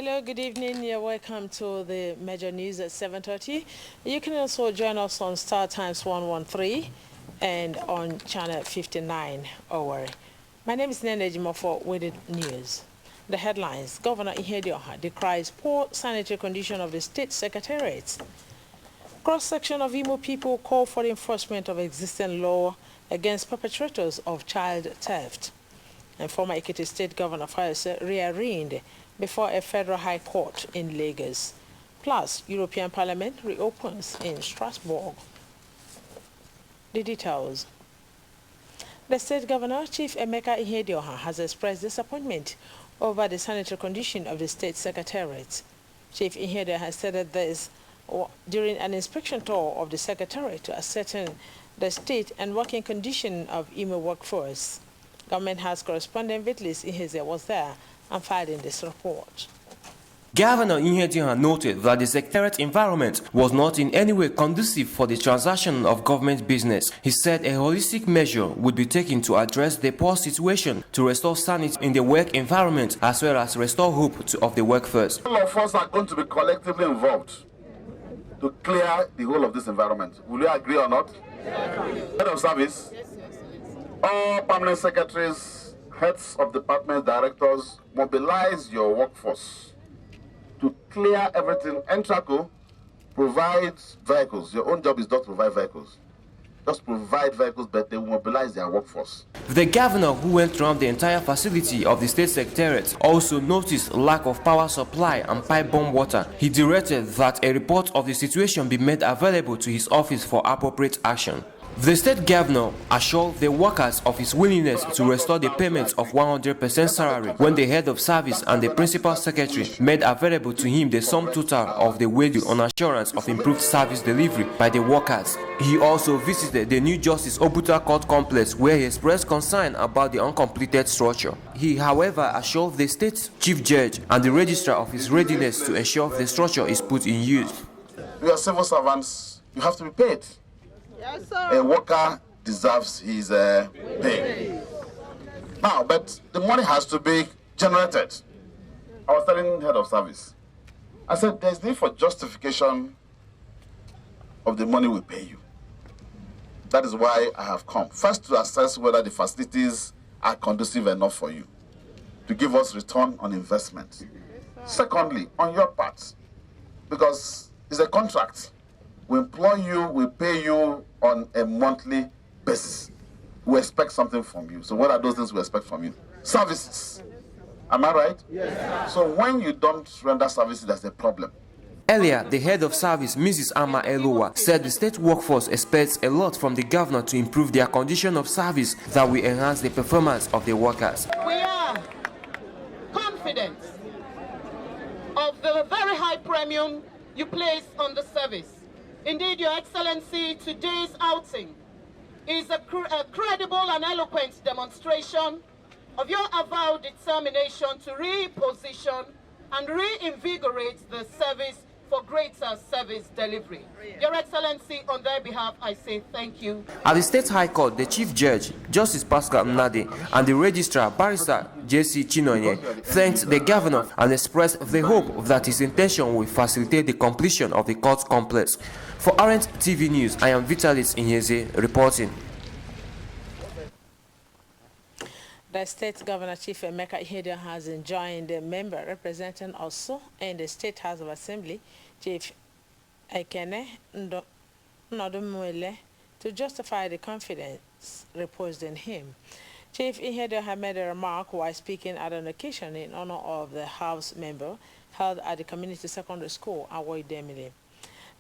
Hello, good evening. You're welcome to the major news at 7:30. You can also join us on Star Times 113 and on channel 59 over. My name is Nnenna Ejimofor with the news. The headlines: Governor Ihedioha decries poor sanitary condition of the state secretariat. Cross-section of Imo people call for the enforcement of existing law against perpetrators of child theft. And former Ekiti State Governor Fayose rearranged before a federal high court in Lagos. Plus, European Parliament reopens in Strasbourg. The details. The state governor, Chief Emeka Ihedioha, has expressed disappointment over the sanitary condition of the state secretariat. Chief Ihedioha has stated this during an inspection tour of the secretariat to ascertain the state and working condition of Imo workforce. Government House correspondent Vitlis Iheze was there and filed in this report. Governor Ihedioha noted that the secretariat environment was not in any way conducive for the transaction of government business. He said a holistic measure would be taken to address the poor situation, to restore sanity in the work environment, as well as restore hope of the workforce. All of us are going to be collectively involved to clear the whole of this environment. Will you agree or not? Yes. Head of service, all permanent secretaries, heads of department, directors, mobilize your workforce to clear everything. Entraco provides vehicles. Your own job is not to provide vehicles. Just provide vehicles, but they will mobilize their workforce. The governor, who went around the entire facility of the state secretariat, also noticed lack of power supply and pipe-borne water. He directed that a report of the situation be made available to his office for appropriate action. The state governor assured the workers of his willingness to restore the payment of 100% salary when the head of service and the principal secretary made available to him the sum total of the wages on assurance of improved service delivery by the workers. He also visited the new Justice Obuta Court complex, where he expressed concern about the uncompleted structure. He, however, assured the state chief judge and the registrar of his readiness to ensure the structure is put in use. You are civil servants, you have to be paid. Yes, sir. A worker deserves his pay. Now, but the money has to be generated. I was telling head of service, I said there's need for justification of the money we pay you. That is why I have come. First, to assess whether the facilities are conducive enough for you, to give us return on investment. Secondly, on your part, because it's a contract. We employ you, we pay you on a monthly basis. We expect something from you. So what are those things we expect from you? Services. Am I right? Yes. So when you don't render services, there's a problem. Earlier, the head of service, Mrs. Ama Elowa, said the state workforce expects a lot from the governor to improve their condition of service that will enhance the performance of the workers. We are confident of the very high premium you place on the service. Indeed, Your Excellency, today's outing is a credible and eloquent demonstration of your avowed determination to reposition and reinvigorate the service for greater service delivery. Your Excellency, on their behalf, I say thank you. At the State High Court, the Chief Judge, Justice Pascal Nnadi, and the Registrar, Barrister J.C. Chinonye, thanked the governor and expressed the hope that his intention will facilitate the completion of the court complex. For Orient TV News, I am Vitalis Iheze reporting. The state governor, Chief Emeka Ihedioha, has enjoined a member representing also in the State House of Assembly, Chief Ekene Nodumwele, to justify the confidence reposed in him. Chief Ihedioha made a remark while speaking at an occasion in honor of the House member held at the Community Secondary School, Awoidemile.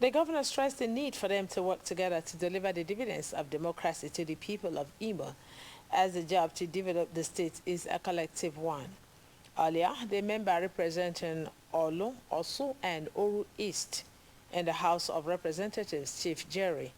The governor stressed the need for them to work together to deliver the dividends of democracy to the people of Imo, as the job to develop the state is a collective one. Earlier, the member representing Olu, Osu, and Oru East in the House of Representatives, Chief Jerry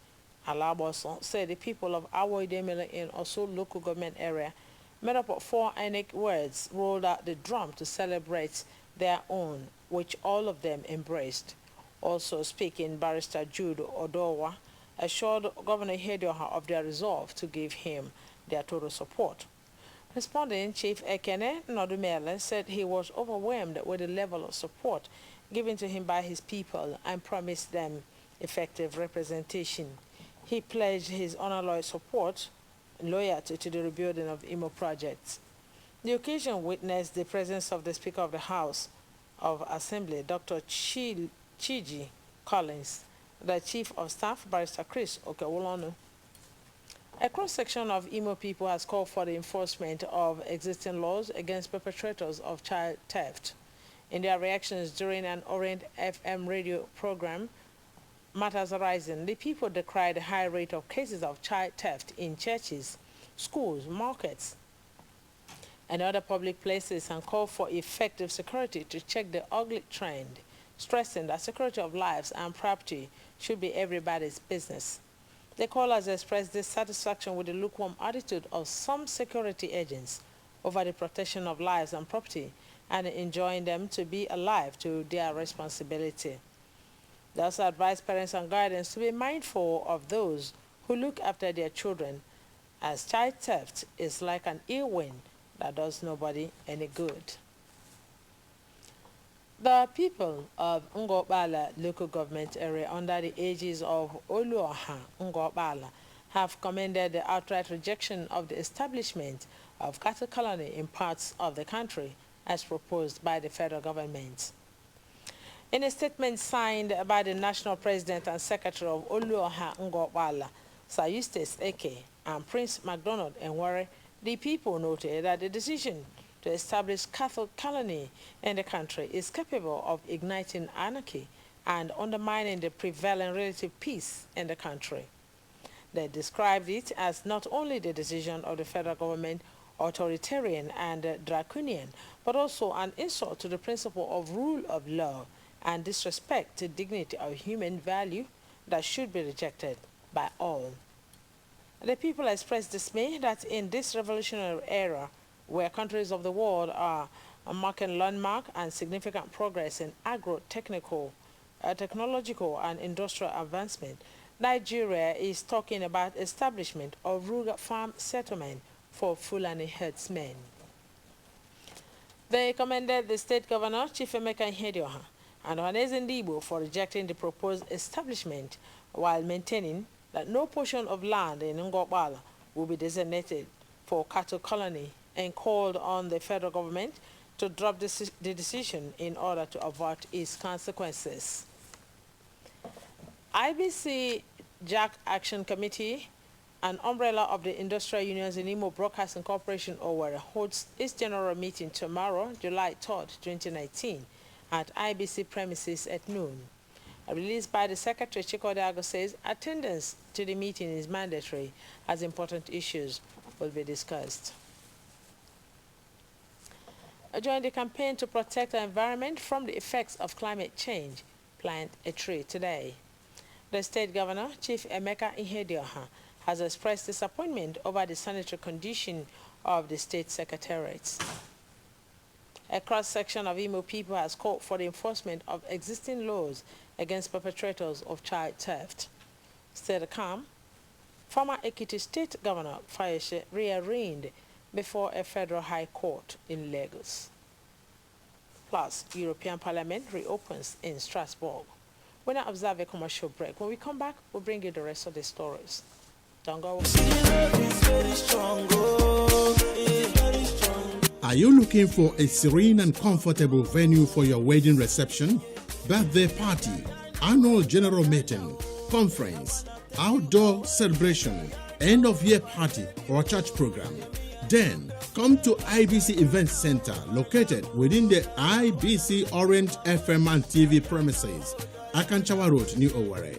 Alaboson, said the people of Awoidemile in Osu local government area made up of 4 ethnic words, rolled out the drum to celebrate their own, which all of them embraced. Also speaking, Barrister Jude Odowa assured Governor Ihedioha of their resolve to give him their total support. Responding, Chief Ekene Nodumele said he was overwhelmed with the level of support given to him by his people and promised them effective representation. He pledged his unalloyed support and loyalty to the rebuilding of Imo projects. The occasion witnessed the presence of the Speaker of the House of Assembly, Dr. Chiji Collins, the Chief of Staff, Barrister Chris Okewolonu. A cross-section of Imo people has called for the enforcement of existing laws against perpetrators of child theft. In their reactions during an Orient FM radio program, Matters Arising, the people decried the high rate of cases of child theft in churches, schools, markets, and other public places and called for effective security to check the ugly trend, stressing that security of lives and property should be everybody's business. The callers expressed dissatisfaction with the lukewarm attitude of some security agents over the protection of lives and property and enjoining them to be alive to their responsibility. They also advised parents and guardians to be mindful of those who look after their children, as child theft is like an ill wind that does nobody any good. The people of Ngobala local government area under the aegis of Oluoha Ngobala have commended the outright rejection of the establishment of cattle colony in parts of the country as proposed by the federal government. In a statement signed by the National President and Secretary of Oluoha Ngobala, Sir Eustace Eke and Prince MacDonald Enwere, the people noted that the decision to establish cattle colony in the country is capable of igniting anarchy and undermining the prevailing relative peace in the country. They described it as not only the decision of the federal government, authoritarian and draconian, but also an insult to the principle of rule of law and disrespect to dignity of human value that should be rejected by all. The people expressed dismay that in this revolutionary era, where countries of the world are marking landmark and significant progress in agro-technical, technological and industrial advancement, Nigeria is talking about establishment of rural farm settlement for Fulani herdsmen. They commended the state governor, Chief Emeka Ihedioha, and Ohaneze Ndigbo for rejecting the proposed establishment while maintaining that no portion of land in Ngobala will be designated for cattle colony and called on the federal government to drop the decision in order to avert its consequences. IBC Jack Action Committee, an umbrella of the industrial unions in Imo Broadcasting Corporation, Owerri, holds its general meeting tomorrow, July 3rd, 2019, at IBC premises at noon. A release by the Secretary, Chikodago, says attendance to the meeting is mandatory as important issues will be discussed. Join the campaign to protect the environment from the effects of climate change. Plant a tree today. The state governor, Chief Emeka Ihedioha, has expressed disappointment over the sanitary condition of the state secretariats. A cross-section of Imo people has called for the enforcement of existing laws against perpetrators of child theft. Stay calm. Former Ekiti State Governor Fayese rearranged before a federal high court in Lagos. Plus, European Parliament reopens in Strasbourg. We're going to observe a commercial break. When we come back, we'll bring you the rest of the stories. Don't go away. Are you looking for a serene and comfortable venue for your wedding reception, birthday party, annual general meeting, conference, outdoor celebration, end-of-year party, or church program? Then come to IBC Event Center, located within the IBC Orient FM and TV premises, Akanchawa Road, New Owerri.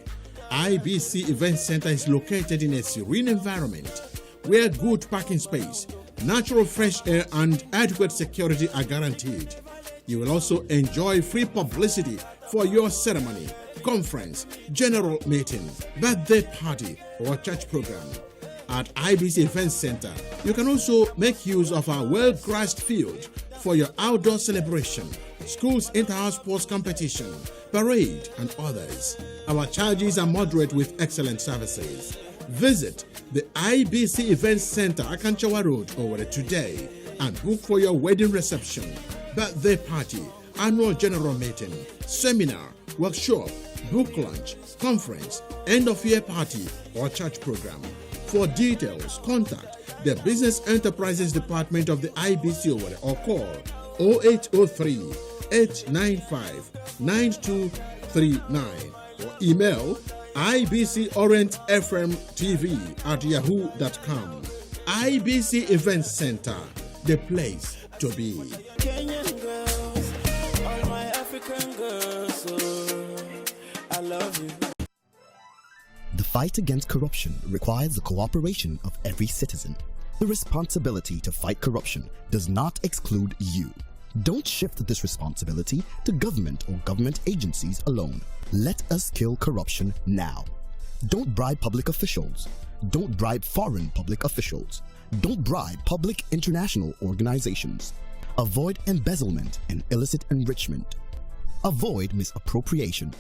IBC Event Center is located in a serene environment where good parking space, natural fresh air, and adequate security are guaranteed. You will also enjoy free publicity for your ceremony, conference, general meeting, birthday party, or church program. At IBC Event Center, you can also make use of our well-grassed field for your outdoor celebration, schools inter-house sports competition, parade, and others. Our charges are moderate with excellent services. Visit the IBC Event Center, Akanchawa Road, Owerri today and book for your wedding reception, birthday party, annual general meeting, seminar, workshop, book launch, conference, end of year party, or church program. For details, contact the Business Enterprises Department of the IBC Owerri or call 0803 895 9239 or email ibcorentfmtv@yahoo.com. IBC Event Center, the place to be. Kenyan girls, all my African girls, oh, I love you. The fight against corruption requires the cooperation of every citizen. The responsibility to fight corruption does not exclude you. Don't shift this responsibility to government or government agencies alone. Let us kill corruption now. Don't bribe public officials. Don't bribe foreign public officials. Don't bribe public international organizations. Avoid embezzlement and illicit enrichment. Avoid misappropriation.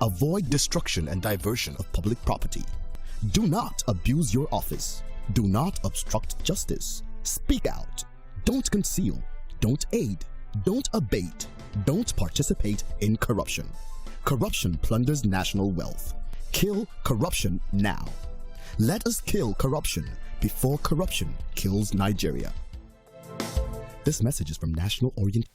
Avoid destruction and diversion of public property. Do not abuse your office. Do not obstruct justice. Speak out. Don't conceal. Don't aid. Don't abate. Don't participate in corruption. Corruption plunders national wealth. Kill corruption now. Let us kill corruption before corruption kills Nigeria. This message is from National Orient.